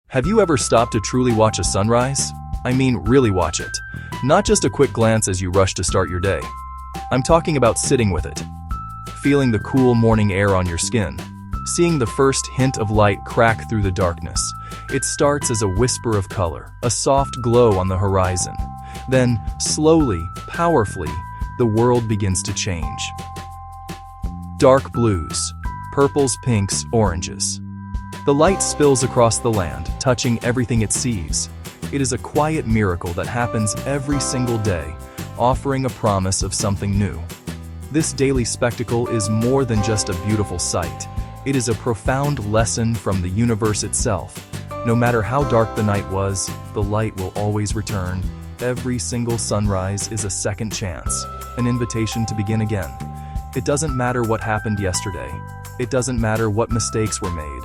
Have you ever stopped to truly watch a sunrise? I mean, really watch it. Not just a quick glance as you rush to start your day. I'm talking about sitting with it. Feeling the cool morning air on your skin. Seeing the first hint of light crack through the darkness. It starts as a whisper of color, a soft glow on the horizon. Then, slowly, powerfully, the world begins to change. Dark blues, purples, pinks, oranges. The light spills across the land, touching everything it sees. It is a quiet miracle that happens every single day, offering a promise of something new. This daily spectacle is more than just a beautiful sight. It is a profound lesson from the universe itself. No matter how dark the night was, the light will always return. Every single sunrise is a second chance, an invitation to begin again. It doesn't matter what happened yesterday. It doesn't matter what mistakes were made,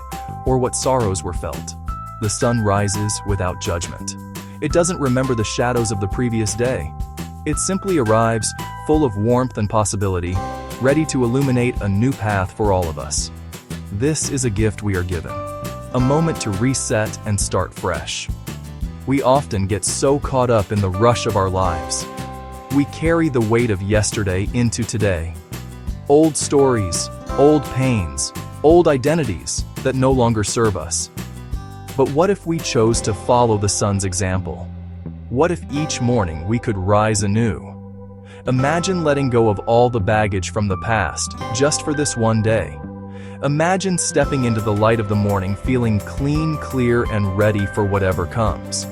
or what sorrows were felt. The sun rises without judgment. It doesn't remember the shadows of the previous day. It simply arrives, full of warmth and possibility, ready to illuminate a new path for all of us. This is a gift we are given, a moment to reset and start fresh. We often get so caught up in the rush of our lives. We carry the weight of yesterday into today. Old stories, old pains, old identities that no longer serve us. But what if we chose to follow the sun's example? What if each morning we could rise anew? Imagine letting go of all the baggage from the past, just for this one day. Imagine stepping into the light of the morning feeling clean, clear, and ready for whatever comes.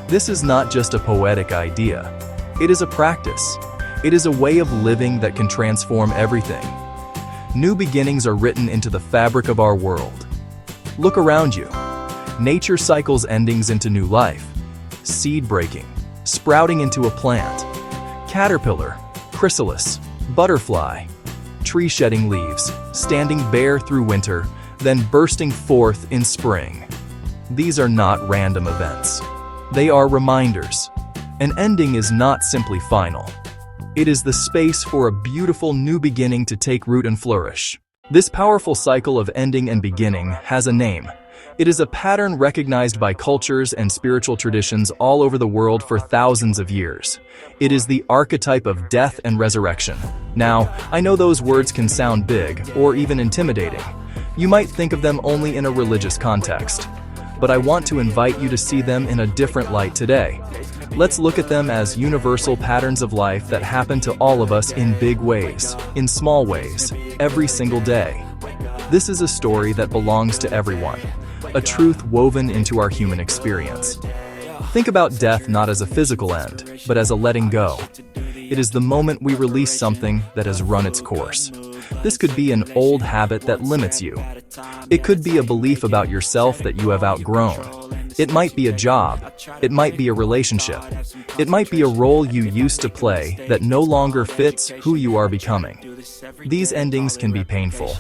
This is not just a poetic idea. It is a practice. It is a way of living that can transform everything. New beginnings are written into the fabric of our world. Look around you. Nature cycles endings into new life. Seed breaking, sprouting into a plant. Caterpillar, chrysalis, butterfly. Tree shedding leaves, standing bare through winter, then bursting forth in spring. These are not random events. They are reminders. An ending is not simply final. It is the space for a beautiful new beginning to take root and flourish. This powerful cycle of ending and beginning has a name. It is a pattern recognized by cultures and spiritual traditions all over the world for thousands of years. It is the archetype of death and resurrection. Now, I know those words can sound big or even intimidating. You might think of them only in a religious context. But I want to invite you to see them in a different light today. Let's look at them as universal patterns of life that happen to all of us in big ways, in small ways, every single day. This is a story that belongs to everyone, a truth woven into our human experience. Think about death not as a physical end, but as a letting go. It is the moment we release something that has run its course. This could be an old habit that limits you. It could be a belief about yourself that you have outgrown. It might be a job. It might be a relationship. It might be a role you used to play that no longer fits who you are becoming. These endings can be painful.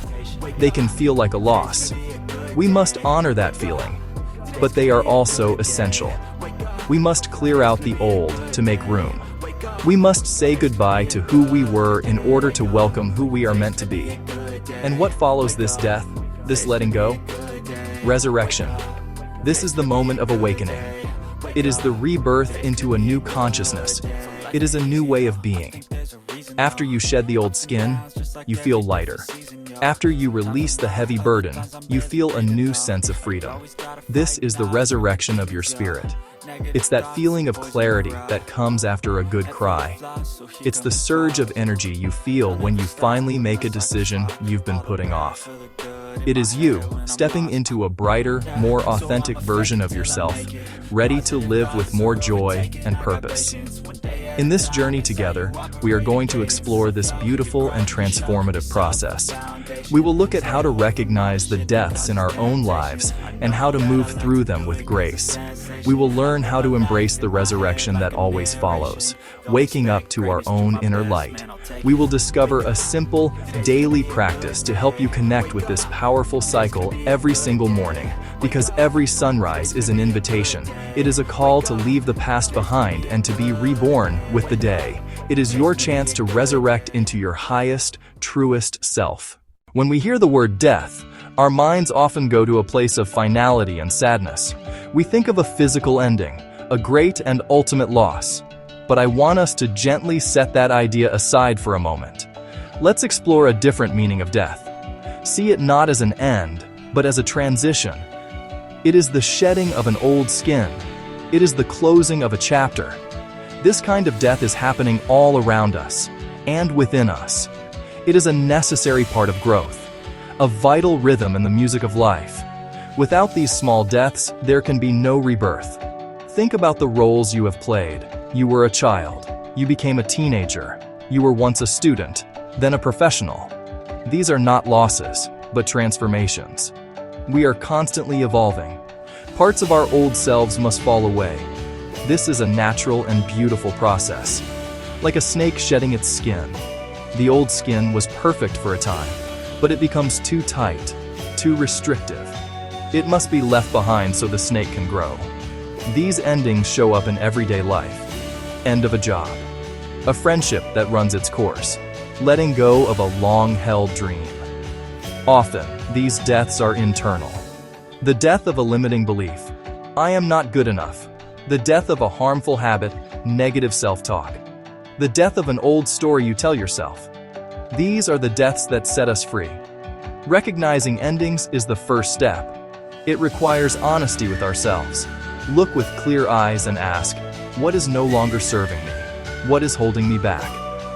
They can feel like a loss. We must honor that feeling, but they are also essential. We must clear out the old to make room. We must say goodbye to who we were in order to welcome who we are meant to be. And what follows this death, this letting go? Resurrection. This is the moment of awakening. It is the rebirth into a new consciousness. It is a new way of being. After you shed the old skin, you feel lighter. After you release the heavy burden, you feel a new sense of freedom. This is the resurrection of your spirit. It's that feeling of clarity that comes after a good cry. It's the surge of energy you feel when you finally make a decision you've been putting off. It is you stepping into a brighter, more authentic version of yourself, ready to live with more joy and purpose. In this journey together, we are going to explore this beautiful and transformative process. We will look at how to recognize the deaths in our own lives and how to move through them with grace. We will learn how to embrace the resurrection that always follows, waking up to our own inner light. We will discover a simple, daily practice to help you connect with this powerful cycle every single morning, because every sunrise is an invitation. It is a call to leave the past behind and to be reborn with the day. It is your chance to resurrect into your highest, truest self. When we hear the word death, Our minds often go to a place of finality and sadness. We think of a physical ending, a great and ultimate loss. But I want us to gently set that idea aside for a moment. Let's explore a different meaning of death. See it not as an end, but as a transition. It is the shedding of an old skin. It is the closing of a chapter. This kind of death is happening all around us and within us. It is a necessary part of growth, a vital rhythm in the music of life. Without these small deaths, there can be no rebirth. Think about the roles you have played. You were a child. You became a teenager. You were once a student, then a professional. These are not losses, but transformations. We are constantly evolving. Parts of our old selves must fall away. This is a natural and beautiful process. Like a snake shedding its skin. The old skin was perfect for a time, but it becomes too tight, too restrictive. It must be left behind so the snake can grow. These endings show up in everyday life. End of a job. A friendship that runs its course. Letting go of a long-held dream. Often, these deaths are internal. The death of a limiting belief. I am not good enough. The death of a harmful habit, negative self-talk. The death of an old story you tell yourself. These are the deaths that set us free. Recognizing endings is the first step. It requires honesty with ourselves. Look with clear eyes and ask, what is no longer serving me? What is holding me back?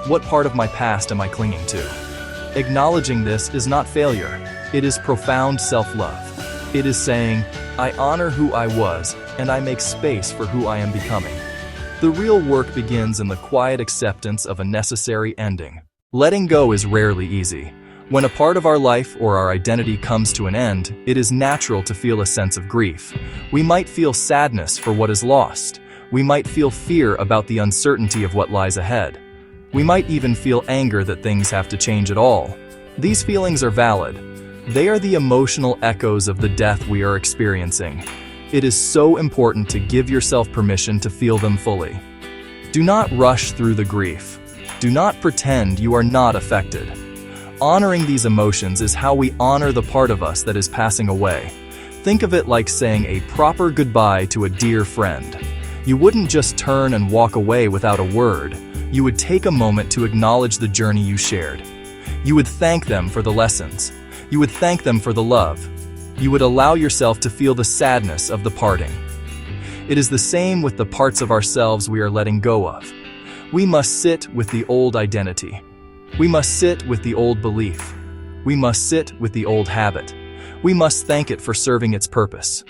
What part of my past am I clinging to? Acknowledging this is not failure. It is profound self-love. It is saying, I honor who I was, and I make space for who I am becoming. The real work begins in the quiet acceptance of a necessary ending. Letting go is rarely easy. When a part of our life or our identity comes to an end, it is natural to feel a sense of grief. We might feel sadness for what is lost. We might feel fear about the uncertainty of what lies ahead. We might even feel anger that things have to change at all. These feelings are valid. They are the emotional echoes of the death we are experiencing. It is so important to give yourself permission to feel them fully. Do not rush through the grief. Do not pretend you are not affected. Honoring these emotions is how we honor the part of us that is passing away. Think of it like saying a proper goodbye to a dear friend. You wouldn't just turn and walk away without a word. You would take a moment to acknowledge the journey you shared. You would thank them for the lessons. You would thank them for the love. You would allow yourself to feel the sadness of the parting. It is the same with the parts of ourselves we are letting go of. We must sit with the old identity. We must sit with the old belief. We must sit with the old habit. We must thank it for serving its purpose.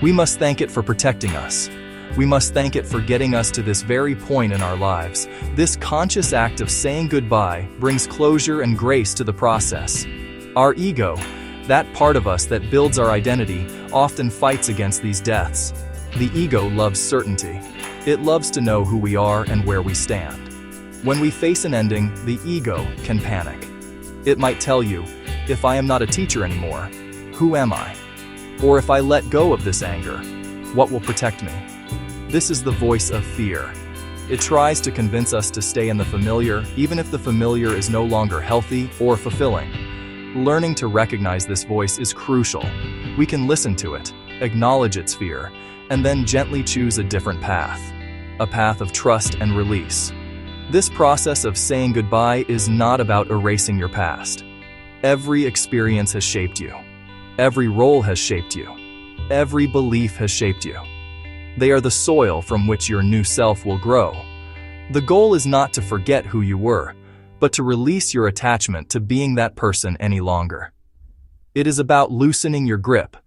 We must thank it for protecting us. We must thank it for getting us to this very point in our lives. This conscious act of saying goodbye brings closure and grace to the process. Our ego, that part of us that builds our identity, often fights against these deaths. The ego loves certainty. It loves to know who we are and where we stand. When we face an ending, the ego can panic. It might tell you, if I am not a teacher anymore, who am I? Or if I let go of this anger, what will protect me? This is the voice of fear. It tries to convince us to stay in the familiar, even if the familiar is no longer healthy or fulfilling. Learning to recognize this voice is crucial. We can listen to it, acknowledge its fear, and then gently choose a different path. A path of trust and release. This process of saying goodbye is not about erasing your past. Every experience has shaped you. Every role has shaped you. Every belief has shaped you. They are the soil from which your new self will grow. The goal is not to forget who you were, but to release your attachment to being that person any longer. It is about loosening your grip,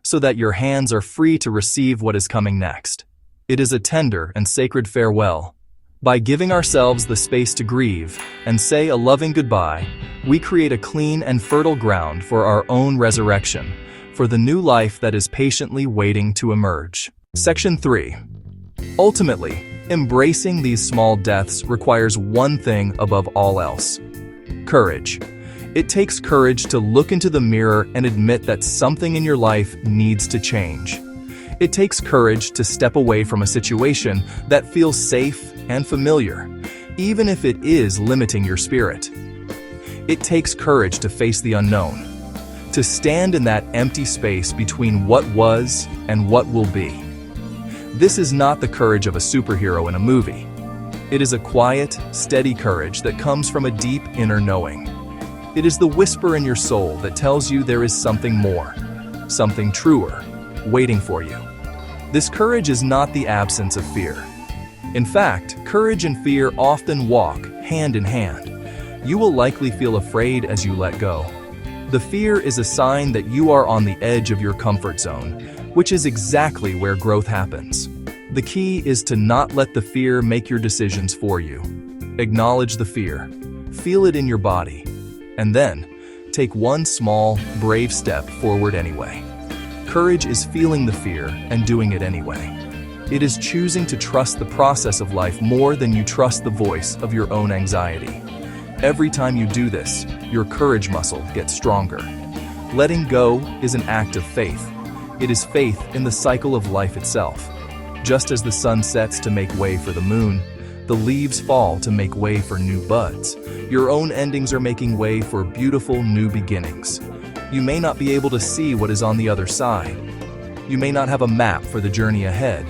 so that your hands are free to receive what is coming next. It is a tender and sacred farewell. By giving ourselves the space to grieve and say a loving goodbye, we create a clean and fertile ground for our own resurrection, for the new life that is patiently waiting to emerge. Section 3. Ultimately, embracing these small deaths requires one thing above all else: courage. It takes courage to look into the mirror and admit that something in your life needs to change. It takes courage to step away from a situation that feels safe and familiar, even if it is limiting your spirit. It takes courage to face the unknown, to stand in that empty space between what was and what will be. This is not the courage of a superhero in a movie. It is a quiet, steady courage that comes from a deep inner knowing. It is the whisper in your soul that tells you there is something more, something truer, waiting for you. This courage is not the absence of fear. In fact, courage and fear often walk hand in hand. You will likely feel afraid as you let go. The fear is a sign that you are on the edge of your comfort zone, which is exactly where growth happens. The key is to not let the fear make your decisions for you. Acknowledge the fear, feel it in your body, and then take one small, brave step forward anyway. Courage is feeling the fear and doing it anyway. It is choosing to trust the process of life more than you trust the voice of your own anxiety. Every time you do this, your courage muscle gets stronger. Letting go is an act of faith. It is faith in the cycle of life itself. Just as the sun sets to make way for the moon, the leaves fall to make way for new buds. Your own endings are making way for beautiful new beginnings. You may not be able to see what is on the other side. You may not have a map for the journey ahead,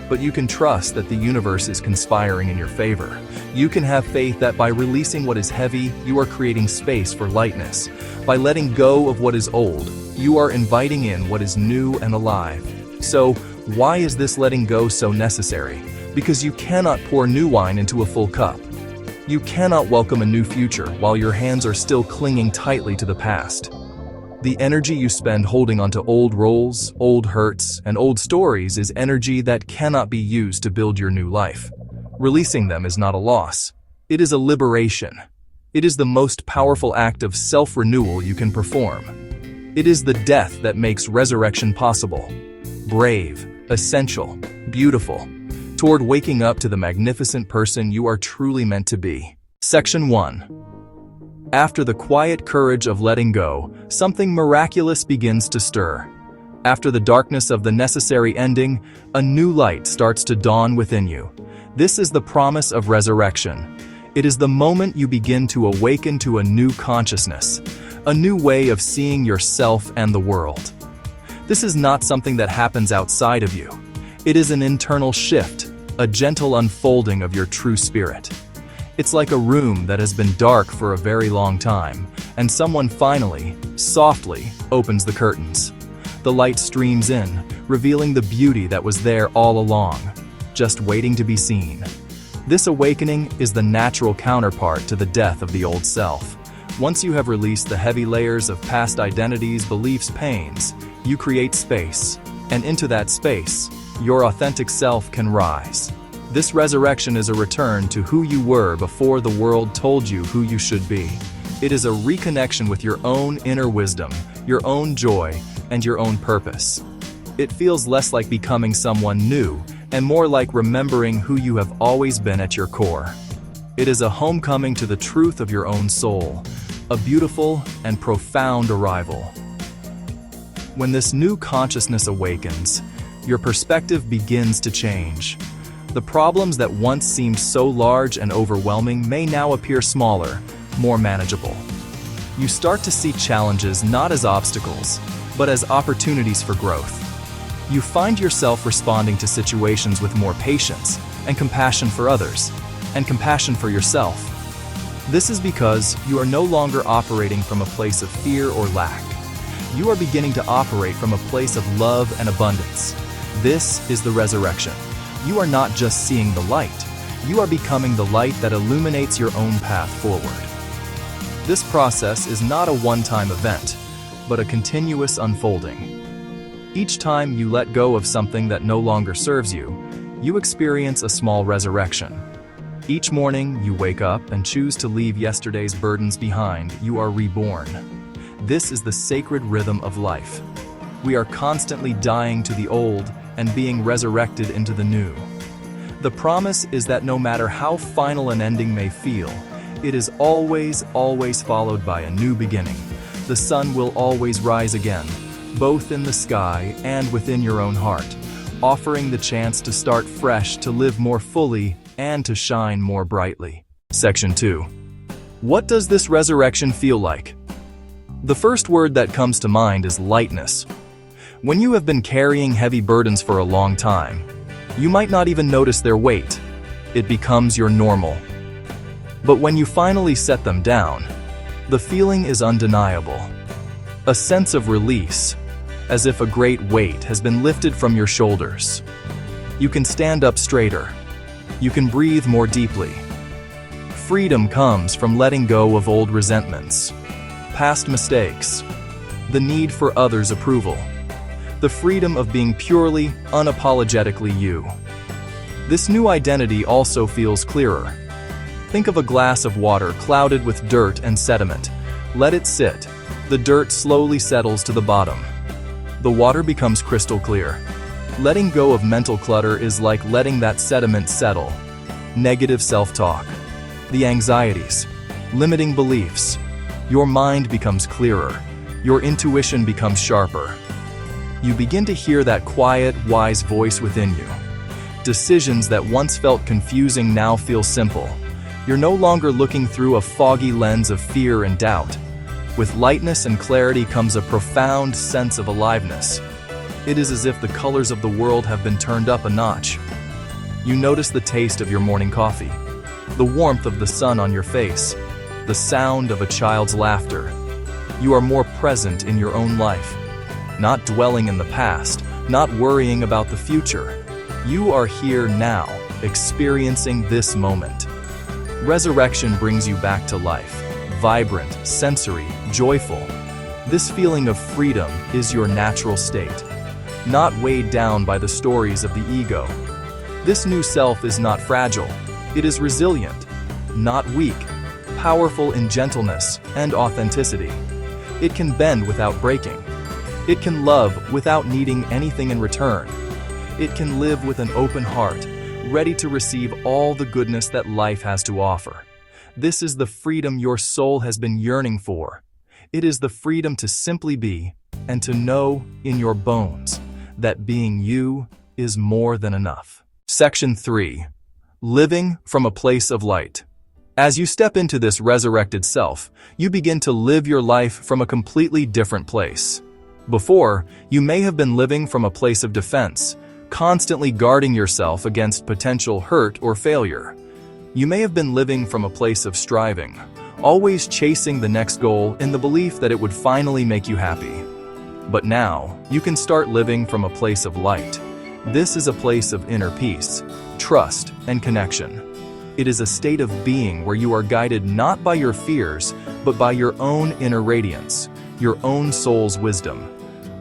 but you can trust that the universe is conspiring in your favor. You can have faith that by releasing what is heavy, you are creating space for lightness. By letting go of what is old, you are inviting in what is new and alive. So, why is this letting go so necessary? Because you cannot pour new wine into a full cup. You cannot welcome a new future while your hands are still clinging tightly to the past. The energy you spend holding onto old roles, old hurts, and old stories is energy that cannot be used to build your new life. Releasing them is not a loss. It is a liberation. It is the most powerful act of self-renewal you can perform. It is the death that makes resurrection possible. Brave, essential, beautiful, toward waking up to the magnificent person you are truly meant to be. Section 1. After the quiet courage of letting go, something miraculous begins to stir. After the darkness of the necessary ending, a new light starts to dawn within you. This is the promise of resurrection. It is the moment you begin to awaken to a new consciousness, a new way of seeing yourself and the world. This is not something that happens outside of you. It is an internal shift, a gentle unfolding of your true spirit. It's like a room that has been dark for a very long time, and someone finally, softly, opens the curtains. The light streams in, revealing the beauty that was there all along, just waiting to be seen. This awakening is the natural counterpart to the death of the old self. Once you have released the heavy layers of past identities, beliefs, pains, you create space, and into that space, your authentic self can rise. This resurrection is a return to who you were before the world told you who you should be. It is a reconnection with your own inner wisdom, your own joy, and your own purpose. It feels less like becoming someone new and more like remembering who you have always been at your core. It is a homecoming to the truth of your own soul, a beautiful and profound arrival. When this new consciousness awakens, your perspective begins to change. The problems that once seemed so large and overwhelming may now appear smaller, more manageable. You start to see challenges not as obstacles, but as opportunities for growth. You find yourself responding to situations with more patience and compassion for others, and compassion for yourself. This is because you are no longer operating from a place of fear or lack. You are beginning to operate from a place of love and abundance. This is the resurrection. You are not just seeing the light, you are becoming the light that illuminates your own path forward. This process is not a one-time event, but a continuous unfolding. Each time you let go of something that no longer serves you, you experience a small resurrection. Each morning you wake up and choose to leave yesterday's burdens behind, you are reborn. This is the sacred rhythm of life. We are constantly dying to the old and being resurrected into the new. The promise is that no matter how final an ending may feel, it is always followed by a new beginning. The sun will always rise again, both in the sky and within your own heart, offering the chance to start fresh, to live more fully, and to shine more brightly. Section 2. What does this resurrection feel like? The first word that comes to mind is lightness. When you have been carrying heavy burdens for a long time, you might not even notice their weight. It becomes your normal. But when you finally set them down, the feeling is undeniable. A sense of release, as if a great weight has been lifted from your shoulders. You can stand up straighter. You can breathe more deeply. Freedom comes from letting go of old resentments, past mistakes, the need for others' approval, the freedom of being purely, unapologetically you. This new identity also feels clearer. Think of a glass of water clouded with dirt and sediment. Let it sit. The dirt slowly settles to the bottom. The water becomes crystal clear. Letting go of mental clutter is like letting that sediment settle. Negative self-talk, the anxieties, limiting beliefs. Your mind becomes clearer. Your intuition becomes sharper. You begin to hear that quiet, wise voice within you. Decisions that once felt confusing now feel simple. You're no longer looking through a foggy lens of fear and doubt. With lightness and clarity comes a profound sense of aliveness. It is as if the colors of the world have been turned up a notch. You notice the taste of your morning coffee, the warmth of the sun on your face, the sound of a child's laughter. You are more present in your own life, not dwelling in the past, not worrying about the future. You are here now, experiencing this moment. Resurrection brings you back to life, vibrant, sensory, joyful. This feeling of freedom is your natural state, not weighed down by the stories of the ego. This new self is not fragile. It is resilient, not weak, powerful in gentleness and authenticity. It can bend without breaking. It can love without needing anything in return. It can live with an open heart, ready to receive all the goodness that life has to offer. This is the freedom your soul has been yearning for. It is the freedom to simply be and to know in your bones that being you is more than enough. Section 3. Living from a place of light. As you step into this resurrected self, you begin to live your life from a completely different place. Before, you may have been living from a place of defense, constantly guarding yourself against potential hurt or failure. You may have been living from a place of striving, always chasing the next goal in the belief that it would finally make you happy. But now, you can start living from a place of light. This is a place of inner peace, trust, and connection. It is a state of being where you are guided not by your fears, but by your own inner radiance, your own soul's wisdom.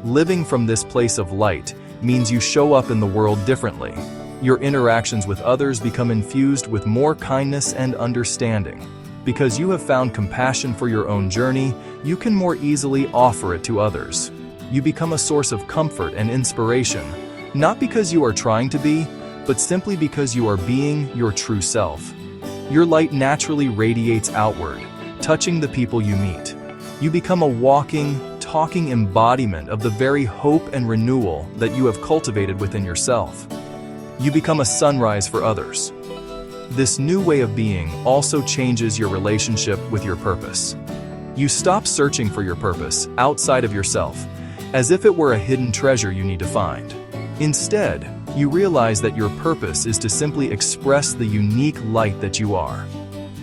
Living from this place of light means you show up in the world differently. Your interactions with others become infused with more kindness and understanding. Because you have found compassion for your own journey, you can more easily offer it to others. You become a source of comfort and inspiration, not because you are trying to be, but simply because you are being your true self. Your light naturally radiates outward, touching the people you meet. You become a walking, talking embodiment of the very hope and renewal that you have cultivated within yourself. You become a sunrise for others. This new way of being also changes your relationship with your purpose. You stop searching for your purpose outside of yourself, as if it were a hidden treasure you need to find. Instead, you realize that your purpose is to simply express the unique light that you are.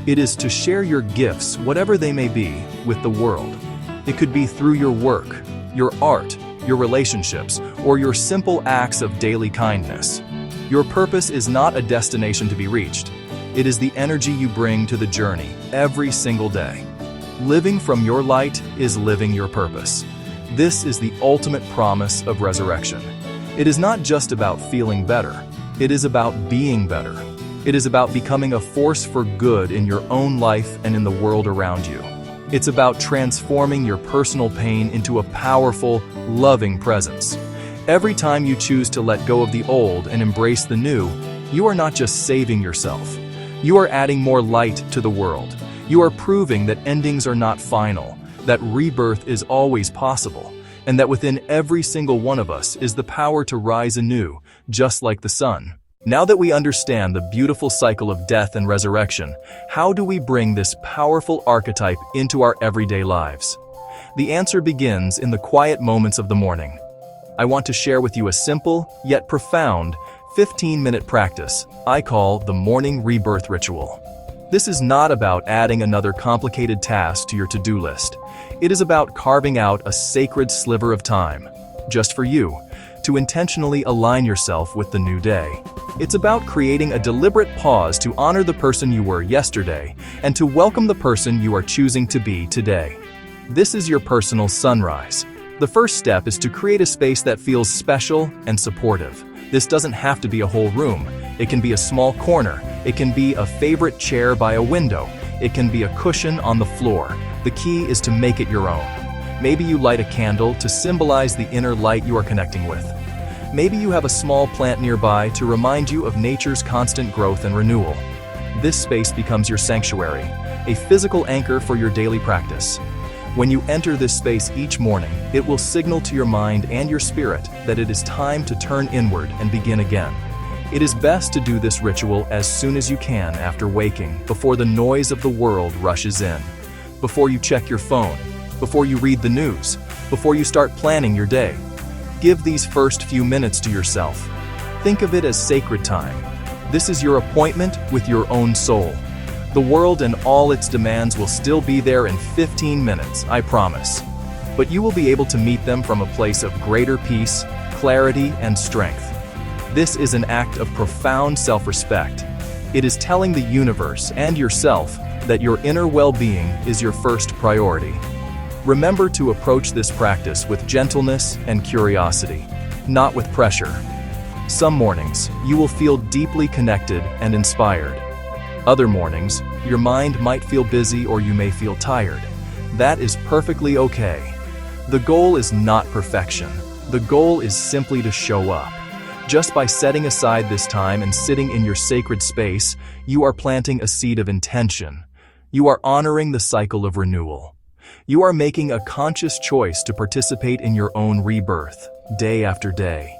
It is to share your gifts, whatever they may be, with the world. It could be through your work, your art, your relationships, or your simple acts of daily kindness. Your purpose is not a destination to be reached. It is the energy you bring to the journey every single day. Living from your light is living your purpose. This is the ultimate promise of resurrection. It is not just about feeling better. It is about being better. It is about becoming a force for good in your own life and in the world around you. It's about transforming your personal pain into a powerful, loving presence. Every time you choose to let go of the old and embrace the new, you are not just saving yourself. You are adding more light to the world. You are proving that endings are not final, that rebirth is always possible, and that within every single one of us is the power to rise anew, just like the sun. Now that we understand the beautiful cycle of death and resurrection, how do we bring this powerful archetype into our everyday lives? The answer begins in the quiet moments of the morning. I want to share with you a simple, yet profound, 15-minute practice I call the morning rebirth ritual. This is not about adding another complicated task to your to-do list. It is about carving out a sacred sliver of time, just for you, to intentionally align yourself with the new day. It's about creating a deliberate pause to honor the person you were yesterday and to welcome the person you are choosing to be today. This is your personal sunrise. The first step is to create a space that feels special and supportive. This doesn't have to be a whole room. It can be a small corner. It can be a favorite chair by a window. It can be a cushion on the floor. The key is to make it your own. Maybe you light a candle to symbolize the inner light you are connecting with. Maybe you have a small plant nearby to remind you of nature's constant growth and renewal. This space becomes your sanctuary, a physical anchor for your daily practice. When you enter this space each morning, it will signal to your mind and your spirit that it is time to turn inward and begin again. It is best to do this ritual as soon as you can after waking, before the noise of the world rushes in. Before you check your phone, before you read the news, before you start planning your day. Give these first few minutes to yourself. Think of it as sacred time. This is your appointment with your own soul. The world and all its demands will still be there in 15 minutes, I promise. But you will be able to meet them from a place of greater peace, clarity, and strength. This is an act of profound self-respect. It is telling the universe and yourself that your inner well-being is your first priority. Remember to approach this practice with gentleness and curiosity, not with pressure. Some mornings, you will feel deeply connected and inspired. Other mornings, your mind might feel busy or you may feel tired. That is perfectly okay. The goal is not perfection. The goal is simply to show up. Just by setting aside this time and sitting in your sacred space, you are planting a seed of intention. You are honoring the cycle of renewal. You are making a conscious choice to participate in your own rebirth, day after day.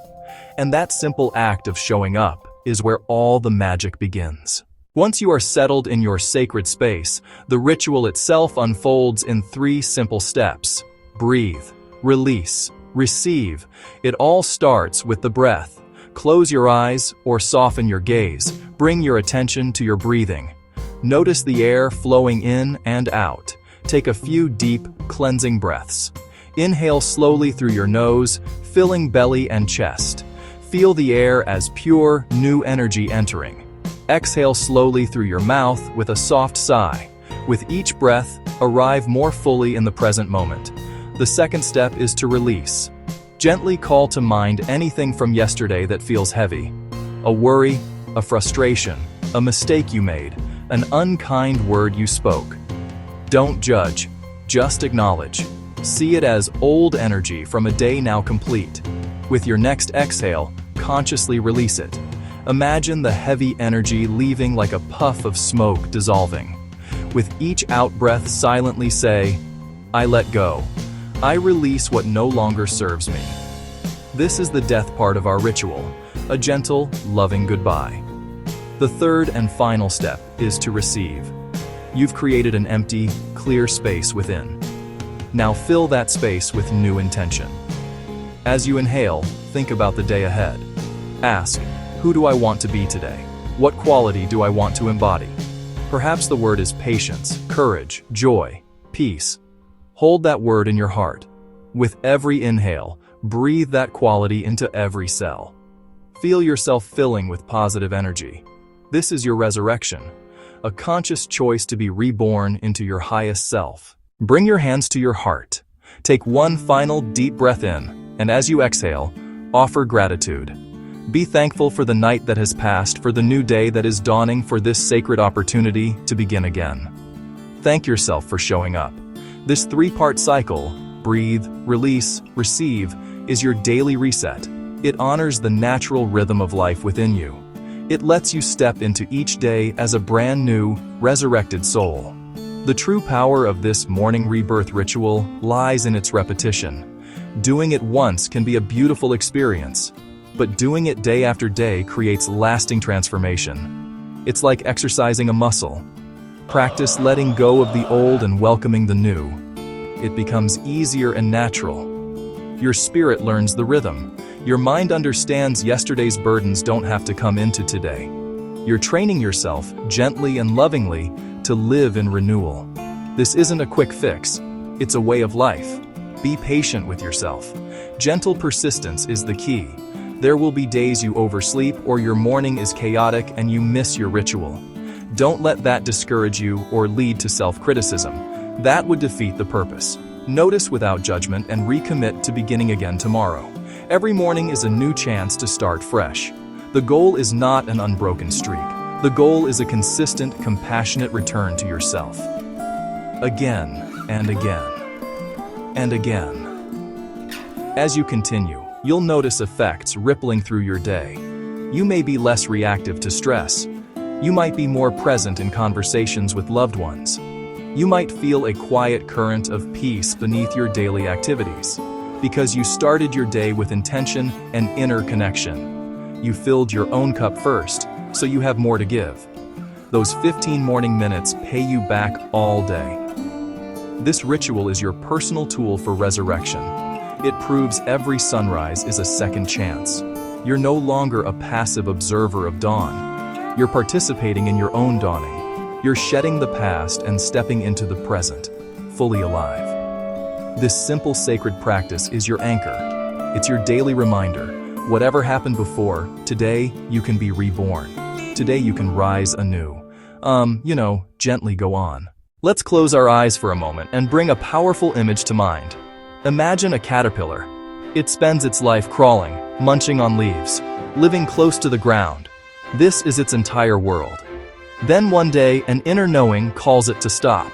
And that simple act of showing up is where all the magic begins. Once you are settled in your sacred space, the ritual itself unfolds in 3 simple steps. Breathe, release, receive. It all starts with the breath. Close your eyes or soften your gaze. Bring your attention to your breathing. Notice the air flowing in and out. Take a few deep, cleansing breaths. Inhale slowly through your nose, filling belly and chest. Feel the air as pure, new energy entering. Exhale slowly through your mouth with a soft sigh. With each breath, arrive more fully in the present moment. The second step is to release. Gently call to mind anything from yesterday that feels heavy. A worry, a frustration, a mistake you made, an unkind word you spoke. Don't judge, just acknowledge. See it as old energy from a day now complete. With your next exhale, consciously release it. Imagine the heavy energy leaving like a puff of smoke dissolving. With each out-breath, silently say, I let go. I release what no longer serves me. This is the death part of our ritual, a gentle, loving goodbye. The third and final step is to receive. You've created an empty, clear space within. Now fill that space with new intention. As you inhale, think about the day ahead. Ask, who do I want to be today? What quality do I want to embody? Perhaps the word is patience, courage, joy, peace. Hold that word in your heart. With every inhale, breathe that quality into every cell. Feel yourself filling with positive energy. This is your resurrection, a conscious choice to be reborn into your highest self. Bring your hands to your heart. Take one final deep breath in, and as you exhale, offer gratitude. Be thankful for the night that has passed, for the new day that is dawning, for this sacred opportunity to begin again. Thank yourself for showing up. This 3-part cycle, breathe, release, receive, is your daily reset. It honors the natural rhythm of life within you. It lets you step into each day as a brand new, resurrected soul. The true power of this morning rebirth ritual lies in its repetition. Doing it once can be a beautiful experience, but doing it day after day creates lasting transformation. It's like exercising a muscle. Practice letting go of the old and welcoming the new. it becomes easier and natural. Your spirit learns the rhythm. Your mind understands yesterday's burdens don't have to come into today. You're training yourself, gently and lovingly, to live in renewal. This isn't a quick fix. It's a way of life. Be patient with yourself. Gentle persistence is the key. There will be days you oversleep or your morning is chaotic and you miss your ritual. Don't let that discourage you or lead to self-criticism. That would defeat the purpose. Notice without judgment and recommit to beginning again tomorrow. Every morning is a new chance to start fresh. The goal is not an unbroken streak. The goal is a consistent, compassionate return to yourself. Again and again and again. As you continue, you'll notice effects rippling through your day. You may be less reactive to stress. You might be more present in conversations with loved ones. You might feel a quiet current of peace beneath your daily activities, because you started your day with intention and inner connection. You filled your own cup first, so you have more to give. Those 15 morning minutes pay you back all day. This ritual is your personal tool for resurrection. It proves every sunrise is a second chance. You're no longer a passive observer of dawn. You're participating in your own dawning. You're shedding the past and stepping into the present, fully alive. This simple sacred practice is your anchor. It's your daily reminder. Whatever happened before, today you can be reborn. Today you can rise anew. Gently go on. Let's close our eyes for a moment and bring a powerful image to mind. Imagine a caterpillar. It spends its life crawling, munching on leaves, living close to the ground. This is its entire world. Then one day, an inner knowing calls it to stop.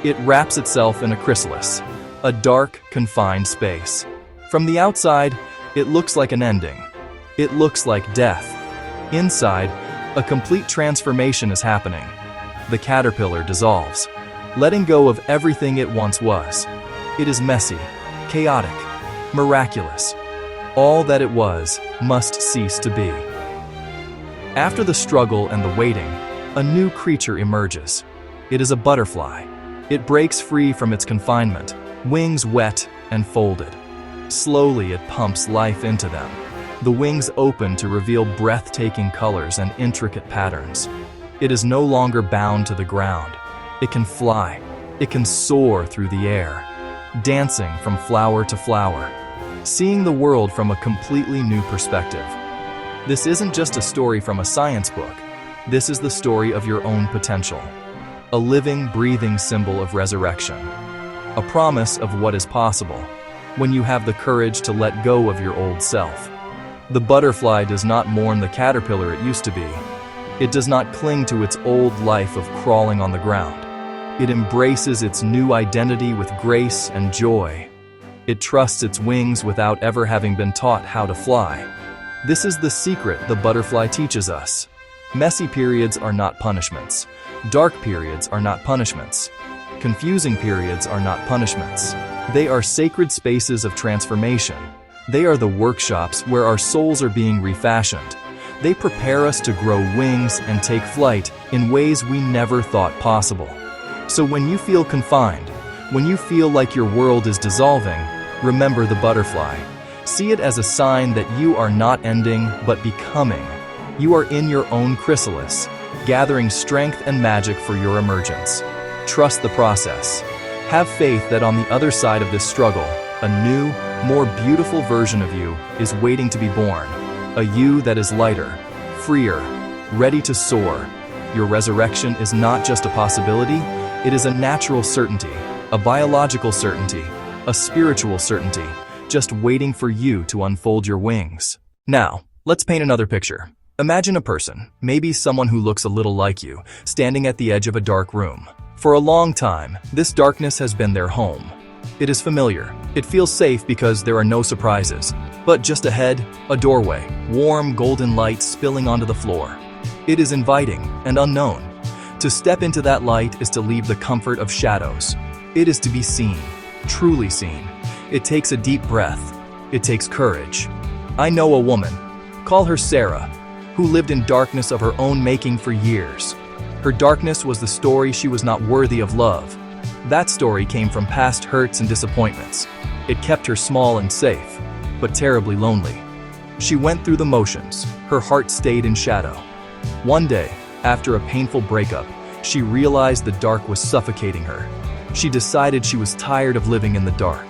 It wraps itself in a chrysalis, a dark, confined space. From the outside, it looks like an ending. It looks like death. Inside, a complete transformation is happening. The caterpillar dissolves, letting go of everything it once was. It is messy, chaotic, miraculous. All that it was must cease to be. After the struggle and the waiting, a new creature emerges. It is a butterfly. It breaks free from its confinement, wings wet and folded. Slowly it pumps life into them. The wings open to reveal breathtaking colors and intricate patterns. It is no longer bound to the ground. It can fly. It can soar through the air, dancing from flower to flower, seeing the world from a completely new perspective. This isn't just a story from a science book. This is the story of your own potential, a living, breathing symbol of resurrection, a promise of what is possible when you have the courage to let go of your old self. The butterfly does not mourn the caterpillar it used to be. It does not cling to its old life of crawling on the ground. It embraces its new identity with grace and joy. It trusts its wings without ever having been taught how to fly. This is the secret the butterfly teaches us. Messy periods are not punishments. Dark periods are not punishments. Confusing periods are not punishments. They are sacred spaces of transformation. They are the workshops where our souls are being refashioned. They prepare us to grow wings and take flight in ways we never thought possible. So when you feel confined, when you feel like your world is dissolving, remember the butterfly. See it as a sign that you are not ending, but becoming. You are in your own chrysalis, gathering strength and magic for your emergence. Trust the process. Have faith that on the other side of this struggle, a new, more beautiful version of you is waiting to be born. A you that is lighter, freer, ready to soar. Your resurrection is not just a possibility, it is a natural certainty, a biological certainty, a spiritual certainty, just waiting for you to unfold your wings. Now, let's paint another picture. Imagine a person, maybe someone who looks a little like you, standing at the edge of a dark room. For a long time, this darkness has been their home. It is familiar. It feels safe because there are no surprises. But just ahead, a doorway, warm golden light spilling onto the floor. It is inviting and unknown. To step into that light is to leave the comfort of shadows. It is to be seen, truly seen. It takes a deep breath. It takes courage. I know a woman, call her Sarah, who lived in darkness of her own making for years. Her darkness was the story she was not worthy of love, That story came from past hurts and disappointments. It kept her small and safe, but terribly lonely. She went through the motions, her heart stayed in shadow. One day, after a painful breakup, she realized the dark was suffocating her. She decided she was tired of living in the dark.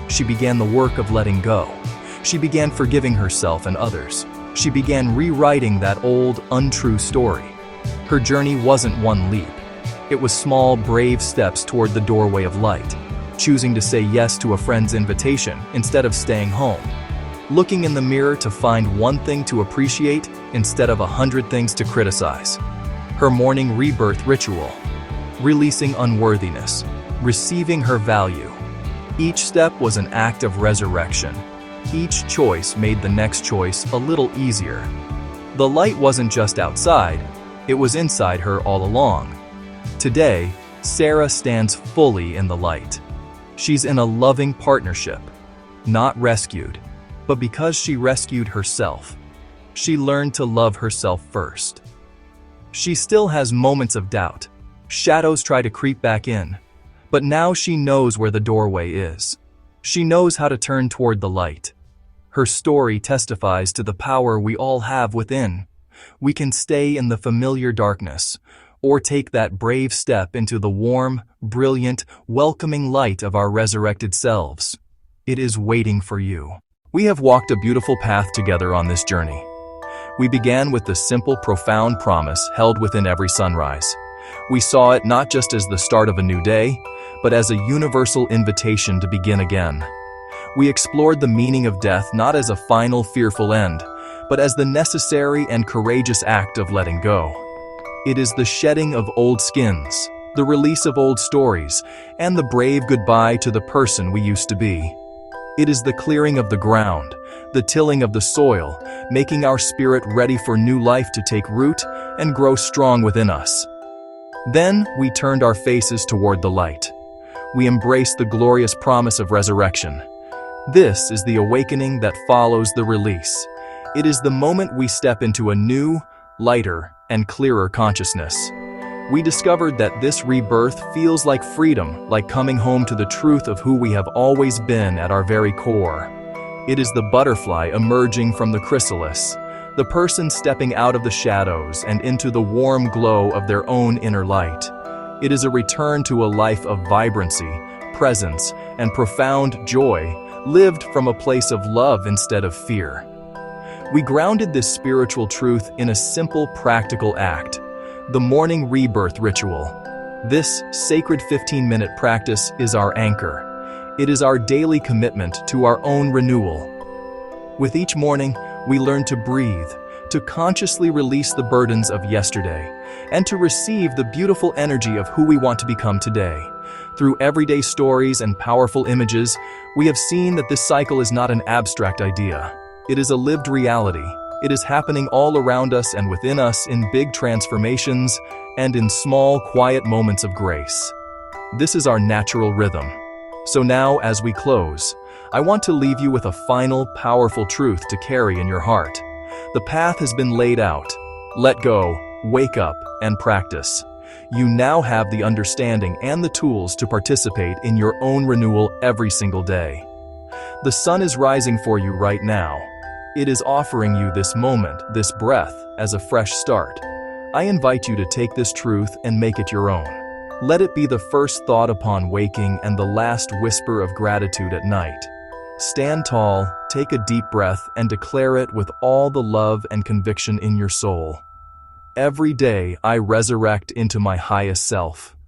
She began the work of letting go. She began forgiving herself and others. She began rewriting that old, untrue story. Her journey wasn't one leap. It was small, brave steps toward the doorway of light, choosing to say yes to a friend's invitation instead of staying home, looking in the mirror to find one thing to appreciate instead of 100 things to criticize. Her morning rebirth ritual, releasing unworthiness, receiving her value. Each step was an act of resurrection. Each choice made the next choice a little easier. The light wasn't just outside, it was inside her all along. Today, Sarah stands fully in the light. She's in a loving partnership, not rescued, but because she rescued herself. She learned to love herself first. She still has moments of doubt. Shadows try to creep back in, but now she knows where the doorway is. She knows how to turn toward the light. Her story testifies to the power we all have within. We can stay in the familiar darkness, or take that brave step into the warm, brilliant, welcoming light of our resurrected selves. It is waiting for you. We have walked a beautiful path together on this journey. We began with the simple, profound promise held within every sunrise. We saw it not just as the start of a new day, but as a universal invitation to begin again. We explored the meaning of death not as a final, fearful end, but as the necessary and courageous act of letting go. It is the shedding of old skins, the release of old stories, and the brave goodbye to the person we used to be. It is the clearing of the ground, the tilling of the soil, making our spirit ready for new life to take root and grow strong within us. Then we turned our faces toward the light. We embraced the glorious promise of resurrection. This is the awakening that follows the release. It is the moment we step into a new, lighter, and clearer consciousness. We discovered that this rebirth feels like freedom, like coming home to the truth of who we have always been at our very core. It is the butterfly emerging from the chrysalis, the person stepping out of the shadows and into the warm glow of their own inner light. It is a return to a life of vibrancy, presence, and profound joy, lived from a place of love instead of fear. We grounded this spiritual truth in a simple, practical act, the morning rebirth ritual. This sacred 15-minute practice is our anchor. It is our daily commitment to our own renewal. With each morning, we learn to breathe, to consciously release the burdens of yesterday, and to receive the beautiful energy of who we want to become today. Through everyday stories and powerful images, we have seen that this cycle is not an abstract idea. It is a lived reality. It is happening all around us and within us in big transformations and in small, quiet moments of grace. This is our natural rhythm. So now, as we close, I want to leave you with a final, powerful truth to carry in your heart. The path has been laid out. Let go, wake up, and practice. You now have the understanding and the tools to participate in your own renewal every single day. The sun is rising for you right now. It is offering you this moment, this breath, as a fresh start. I invite you to take this truth and make it your own. Let it be the first thought upon waking and the last whisper of gratitude at night. Stand tall, take a deep breath, and declare it with all the love and conviction in your soul. Every day I resurrect into my highest self.